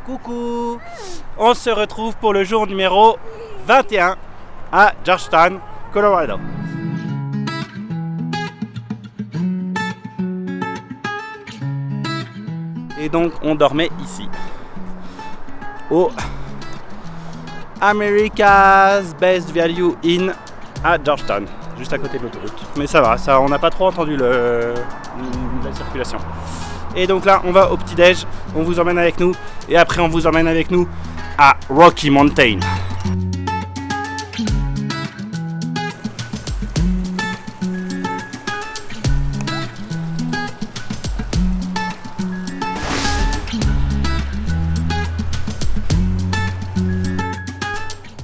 Coucou, on se retrouve pour le jour numéro 21 à Georgetown, Colorado. Et donc on dormait ici, au America's Best Value Inn à Georgetown, juste à côté de l'autoroute. Mais ça va, on n'a pas trop entendu la circulation. Et donc là, on va au petit-déj, on vous emmène avec nous, et après on vous emmène avec nous à Rocky Mountain.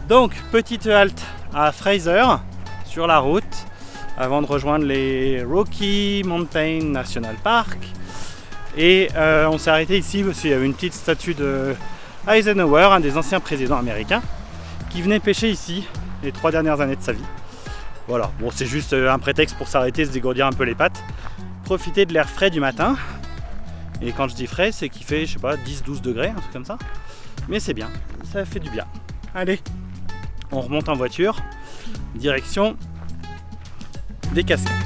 Donc, petite halte à Fraser, sur la route, avant de rejoindre les Rocky Mountain National Park. Et on s'est arrêté ici parce qu'il y avait une petite statue de Eisenhower, un des anciens présidents américains, qui venait pêcher ici les 3 dernières années de sa vie. Voilà, bon, c'est juste un prétexte pour s'arrêter, se dégourdir un peu les pattes, profiter de l'air frais du matin. Et quand je dis frais, c'est qu'il fait, je sais pas, 10-12 degrés, un truc comme ça. Mais c'est bien, ça fait du bien. Allez, on remonte en voiture, direction des Cascades.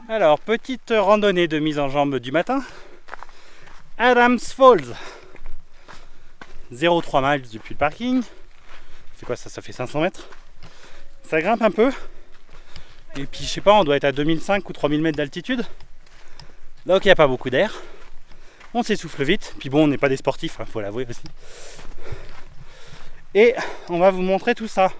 Alors, petite randonnée de mise en jambe du matin. Adams Falls. 0,3 miles depuis le parking. C'est quoi ça? Ça fait 500 mètres. Ça grimpe un peu. Et puis, je sais pas, on doit être à 2005 ou 3000 mètres d'altitude. Donc, il n'y a pas beaucoup d'air. On s'essouffle vite. Puis bon, on n'est pas des sportifs, faut l'avouer aussi. Et on va vous montrer tout ça.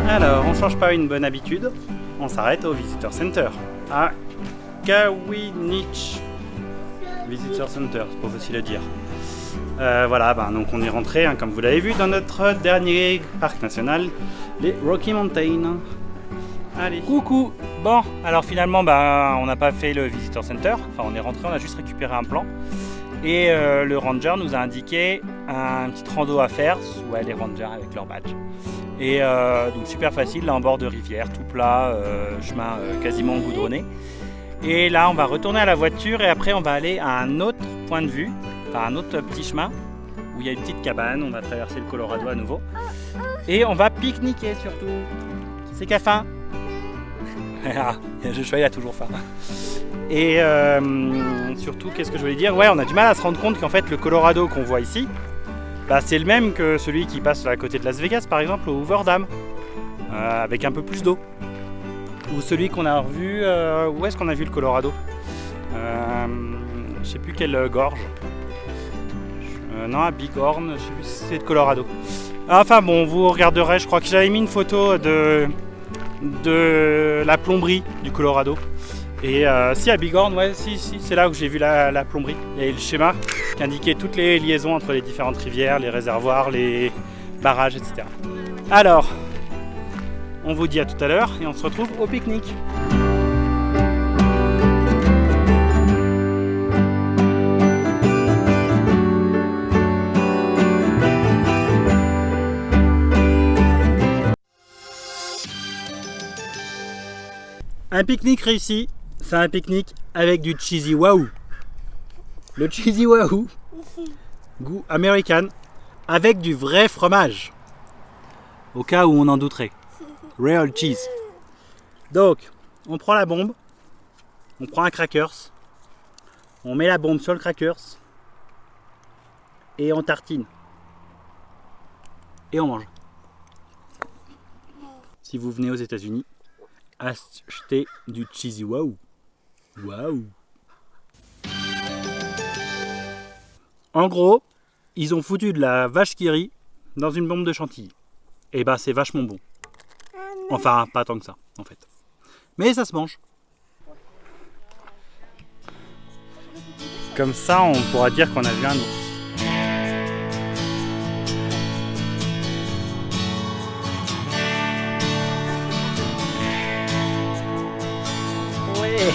Alors, on change pas une bonne habitude, on s'arrête au Visitor Center à Kawinich Visitor Center, c'est pas facile à dire. Voilà, donc on est rentré, comme vous l'avez vu, dans notre dernier parc national, les Rocky Mountain. Allez, coucou. Bon, alors finalement, on n'a pas fait le Visitor Center, enfin on est rentré, on a juste récupéré un plan. Et le ranger nous a indiqué un petit rando à faire, les rangers avec leur badge. Et donc super facile, là en bord de rivière, tout plat, chemin quasiment goudronné. Et là on va retourner à la voiture et après on va aller à un autre point de vue, enfin un autre petit chemin où il y a une petite cabane, on va traverser le Colorado à nouveau. Et on va pique-niquer surtout. C'est qu'à faim. Le cheval il a toujours faim. Et surtout, qu'est-ce que je voulais dire? Ouais, on a du mal à se rendre compte qu'en fait le Colorado qu'on voit ici, c'est le même que celui qui passe à côté de Las Vegas, par exemple, au Hoover Dam, avec un peu plus d'eau. Ou celui qu'on a revu, où est-ce qu'on a vu le Colorado? Je sais plus quelle gorge. Non, à Bighorn, je sais plus si c'est de Colorado. Enfin bon, vous regarderez, je crois que j'avais mis une photo de la plomberie du Colorado. Et si à Bighorn, ouais, si, c'est là où j'ai vu la plomberie. Il y a le schéma qui indiquait toutes les liaisons entre les différentes rivières, les réservoirs, les barrages, etc. Alors, on vous dit à tout à l'heure et on se retrouve au pique-nique. Un pique-nique réussi, c'est un pique-nique avec du cheesy wow. Le Cheesy Wahoo, goût américain, avec du vrai fromage. Au cas où on en douterait. Real cheese. Donc, on prend la bombe, on prend un crackers, on met la bombe sur le crackers et on tartine. Et on mange. Si vous venez aux États-Unis, achetez du Cheesy Wahoo. Waouh! En gros, ils ont foutu de la vache qui rit dans une bombe de chantilly. Et bah c'est vachement bon. Enfin, pas tant que ça, en fait. Mais ça se mange. Comme ça, on pourra dire qu'on a vu un ours. Ouais.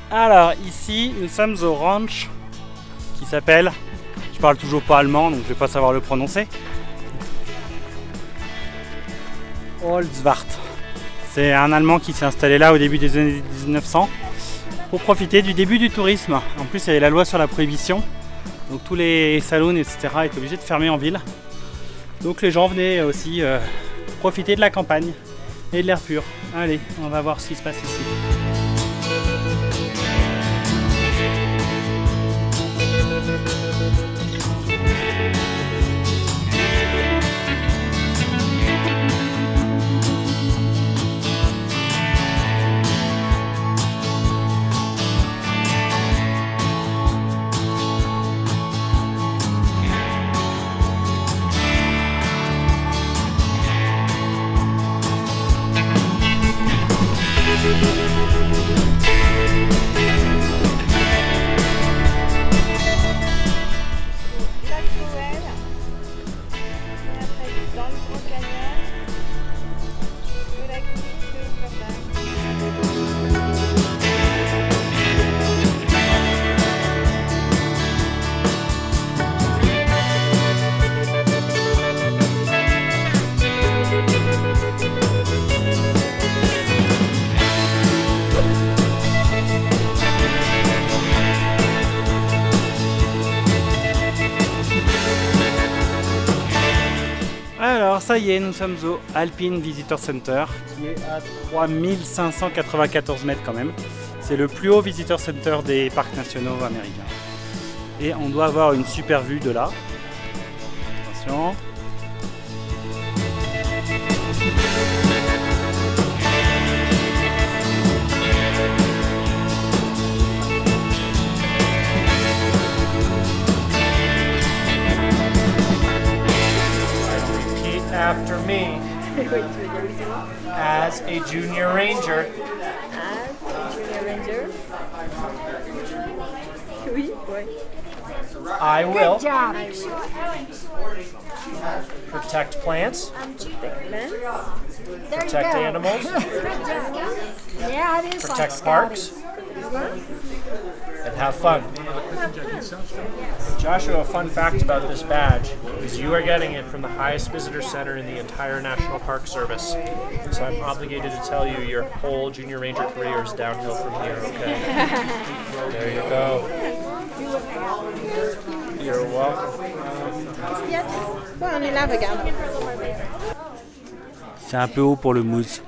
Alors ici nous sommes au ranch qui s'appelle, je parle toujours pas allemand donc je vais pas savoir le prononcer, Holzwart. C'est un Allemand qui s'est installé là au début des années 1900 pour profiter du début du tourisme. En plus il y avait la loi sur la prohibition, donc tous les salons etc. étaient obligés de fermer en ville. Donc les gens venaient aussi profiter de la campagne et de l'air pur. Allez, on va voir ce qui se passe ici. Alors ça y est, nous sommes au Alpine Visitor Center qui est à 3594 mètres quand même. C'est le plus haut Visitor Center des parcs nationaux américains. Et on doit avoir une super vue de là. Attention. After me as a junior ranger. Oui, ouais. I will job. protect plants, There protect animals, Yeah, it is protect parks, and have fun. Joshua, a fun fact about this badge is you are getting it from the highest visitor center in the entire National Park Service. So I'm obligated to tell you your whole junior ranger career is downhill from here, okay? There you go. You're welcome. Bon, on est là, regarde. C'est un peu haut pour le mousse.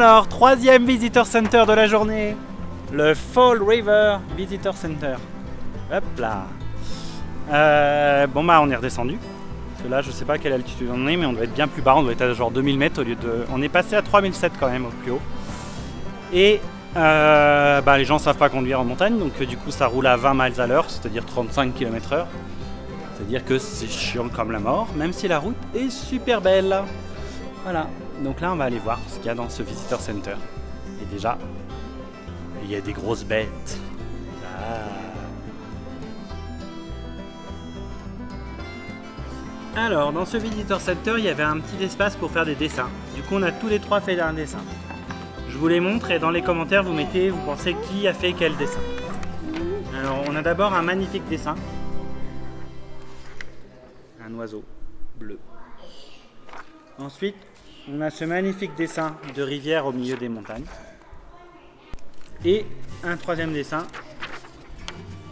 Alors, troisième Visitor Center de la journée. Le Fall River Visitor Center. Hop là. Bon bah on est redescendu. Parce que là je sais pas à quelle altitude on est, mais on doit être bien plus bas. On doit être à genre 2000 mètres au lieu de... On est passé à 3007 quand même au plus haut. Et les gens savent pas conduire en montagne, donc du coup ça roule à 20 miles à l'heure, c'est-à-dire 35 km/h. C'est-à-dire que c'est chiant comme la mort, même si la route est super belle. Voilà, donc là on va aller voir ce qu'il y a dans ce Visitor Center. Et déjà, il y a des grosses bêtes. Alors, dans ce Visitor Center, il y avait un petit espace pour faire des dessins. Du coup, on a tous les trois fait un dessin. Je vous les montre et dans les commentaires, vous mettez, vous pensez qui a fait quel dessin. Alors, on a d'abord un magnifique dessin. Un oiseau bleu. Ensuite, on a ce magnifique dessin de rivière au milieu des montagnes. Et un troisième dessin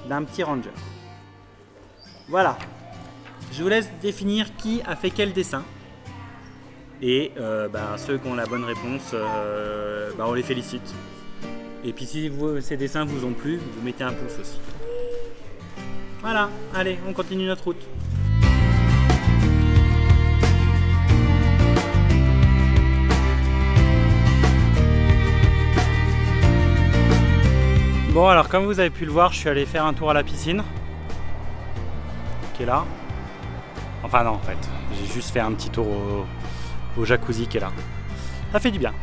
d'un petit ranger. Voilà. Je vous laisse définir qui a fait quel dessin. Et ceux qui ont la bonne réponse, on les félicite. Et puis si ces dessins vous ont plu, vous mettez un pouce aussi. Voilà, allez, on continue notre route. Bon alors comme vous avez pu le voir, je suis allé faire un tour à la piscine. Qui est là. Enfin non en fait, j'ai juste fait un petit tour au jacuzzi qui est là. Ça fait du bien.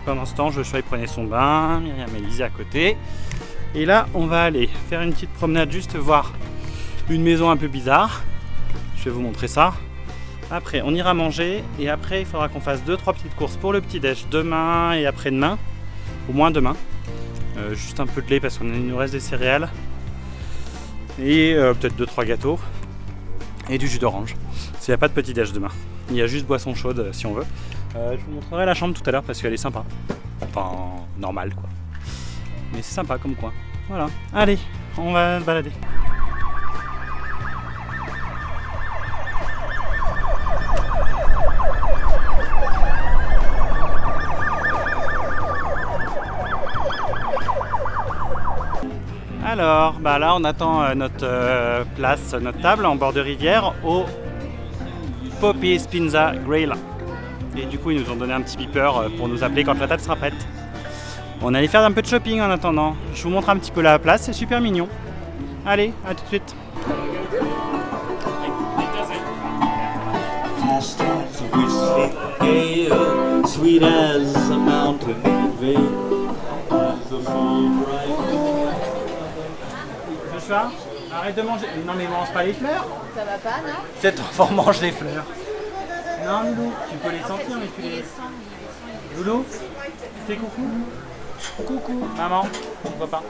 Pendant ce temps, Joshua prenait son bain, Myriam et Lizzie à côté. Et là, on va aller faire une petite promenade, juste voir une maison un peu bizarre. Je vais vous montrer ça. Après, on ira manger et après, il faudra qu'on fasse 2-3 petites courses pour le petit-déj demain et après-demain. Au moins demain. Juste un peu de lait parce qu'il nous reste des céréales. Et peut-être 2-3 gâteaux. Et du jus d'orange. S'il n'y a pas de petit-déj demain. Il y a juste boisson chaude si on veut. Je vous montrerai la chambre tout à l'heure parce qu'elle est sympa. Enfin, normale quoi. Mais c'est sympa comme coin. Voilà. Allez, on va se balader. Alors, là on attend notre place, notre table en bord de rivière au Poppy's Pizza Grill. Et du coup ils nous ont donné un petit beeper pour nous appeler quand la table sera prête. On allait faire un peu de shopping en attendant. Je vous montre un petit peu la place, c'est super mignon. Allez, à tout de suite. Joshua, arrête de manger. Non mais mange pas les fleurs. Ça va pas, non? Cet enfant mange les fleurs. Non Loulou, tu peux les sentir mais tu les... Loulou, fais coucou. Coucou, maman, tu vois pas.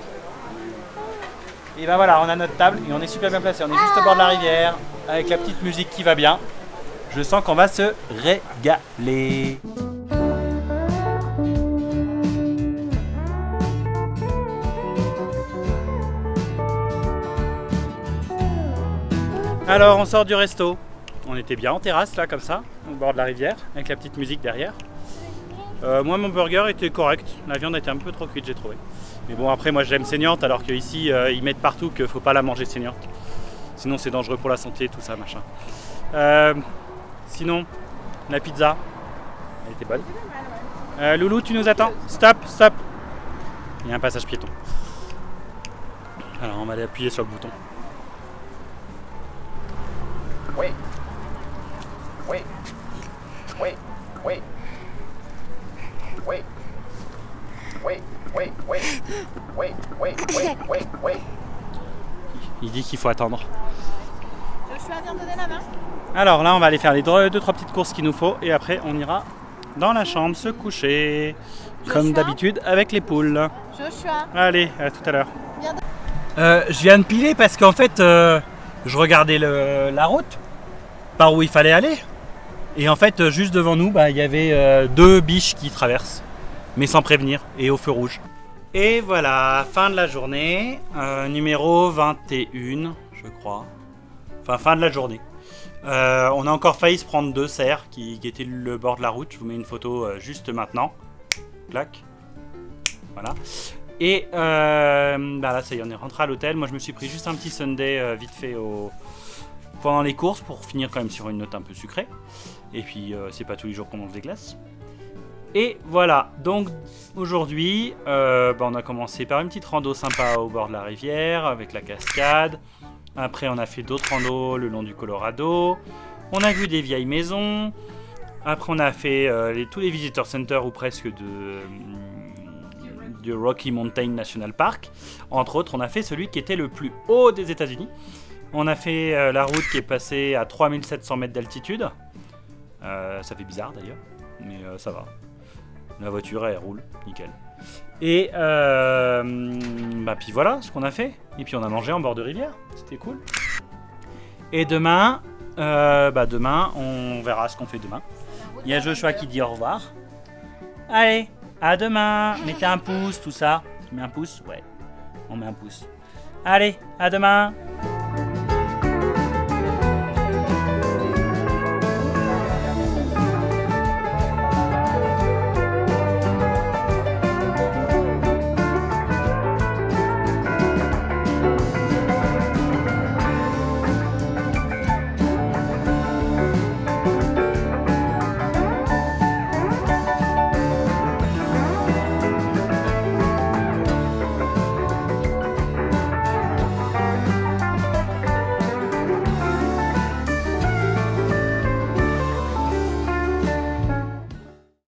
Et ben voilà, on a notre table et on est super bien placé. On est juste au bord de la rivière avec la petite musique qui va bien. Je sens qu'on va se régaler. Alors on sort du resto. On était bien en terrasse là comme ça, au bord de la rivière, avec la petite musique derrière. Moi mon burger était correct, la viande était un peu trop cuite j'ai trouvé. Mais bon après moi j'aime saignante alors qu'ici ils mettent partout qu'il faut pas la manger saignante. Sinon c'est dangereux pour la santé, tout ça machin. Sinon, la pizza, elle était bonne. Loulou tu nous attends? Stop, stop. Il y a un passage piéton. Alors on va aller appuyer sur le bouton. Wait. Wait. Wait. Wait. Wait. Wait. Wait. Wait. Wait. Wait. Wait. Wait. Wait. Il dit qu'il faut attendre. Joshua, viens donner la main. Alors là on va aller faire les 2-3 petites courses qu'il nous faut et après on ira dans la chambre se coucher. Comme d'habitude avec les poules. Joshua. Allez, à tout à l'heure. Viens Je viens de piler parce qu'en fait je regardais la route par où il fallait aller. Et en fait juste devant nous il y avait 2 biches qui traversent. Mais sans prévenir et au feu rouge. Et voilà, fin de la journée. Numéro 21 je crois. Enfin fin de la journée. On a encore failli se prendre 2 cerfs qui étaient le bord de la route. Je vous mets une photo juste maintenant. clac. Voilà. Et là, ça y est, on est rentré à l'hôtel. Moi, je me suis pris juste un petit sundae vite fait pendant les courses pour finir quand même sur une note un peu sucrée. Et puis, c'est pas tous les jours qu'on mange des glaces. Et voilà, donc aujourd'hui, on a commencé par une petite rando sympa au bord de la rivière avec la cascade. Après, on a fait d'autres randos le long du Colorado. On a vu des vieilles maisons. Après, on a fait tous les visitor centers ou presque de Rocky Mountain National Park. Entre autres, on a fait celui qui était le plus haut des États-Unis. On a fait la route qui est passée à 3700 mètres d'altitude. Ça fait bizarre d'ailleurs, mais ça va. La voiture, elle roule, nickel. Et puis voilà ce qu'on a fait. Et puis on a mangé en bord de rivière, c'était cool. Et demain, on verra ce qu'on fait demain. Il y a Joshua qui dit au revoir. Allez, à demain. Mettez un pouce, tout ça. Tu mets un pouce? Ouais, on met un pouce. Allez, à demain.